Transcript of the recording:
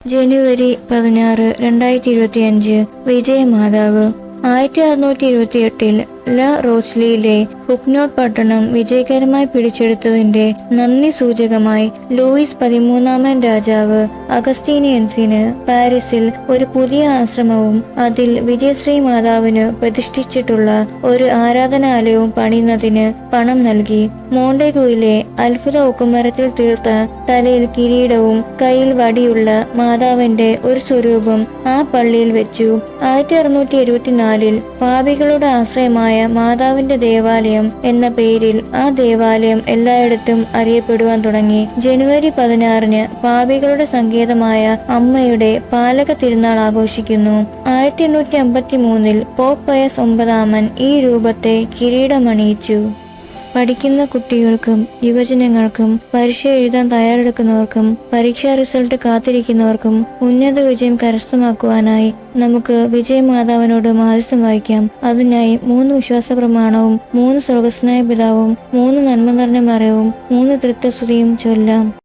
ജനുവരി 16, 2025 വിജയമാതാവ്. 1628 ല റോസ്ലിയിലെ ഹുഗ്നോട്ട് പട്ടണം വിജയകരമായി പിടിച്ചെടുത്തതിന്റെ നന്ദി സൂചകമായി ലൂയിസ് 13 രാജാവ് അഗസ്തീനിയൻസിന് പാരീസിൽ ഒരു പുതിയ ആശ്രമവും അതിൽ വിജയശ്രീ മാതാവിന് പ്രതിഷ്ഠിച്ചിട്ടുള്ള ഒരു ആരാധനാലയവും പണിയുന്നതിന് പണം നൽകി. മോണ്ടെഗുയിലെ അത്ഭുത ഒക്കുമരത്തിൽ തീർത്ത തലയിൽ കിരീടവും കയ്യിൽ വടിയുള്ള മാതാവിന്റെ ഒരു സ്വരൂപം ആ പള്ളിയിൽ വെച്ചു. 1674 പാപികളുടെ ആശ്രയമായ മാതാവിന്റെ ദേവാലയം എന്ന പേരിൽ ആ ദേവാലയം എല്ലായിടത്തും അറിയപ്പെടുവാൻ തുടങ്ങി. ജനുവരി 16 പാപികളുടെ സങ്കേതമായ അമ്മയുടെ പാലക തിരുനാൾ ആഘോഷിക്കുന്നു. 1853 പോപ്പ് പയസ് 9 ഈ രൂപത്തെ കിരീടമണിയിച്ചു. പഠിക്കുന്ന കുട്ടികൾക്കും യുവജനങ്ങൾക്കും പരീക്ഷ എഴുതാൻ തയ്യാറെടുക്കുന്നവർക്കും പരീക്ഷാ റിസൾട്ട് കാത്തിരിക്കുന്നവർക്കും ഉന്നത വിജയം കരസ്ഥമാക്കുവാനായി നമുക്ക് വിജയമാതാവിനോട് മാധ്യസ്ഥം വഹിക്കാം. അതിനായി 3 വിശ്വാസ പ്രമാണവും 3 സ്വർഗസ്നായ പിതാവും 3 നന്മ നിറഞ്ഞ മറിയവും 3 തൃത്വസ്തുതിയും ചൊല്ലാം.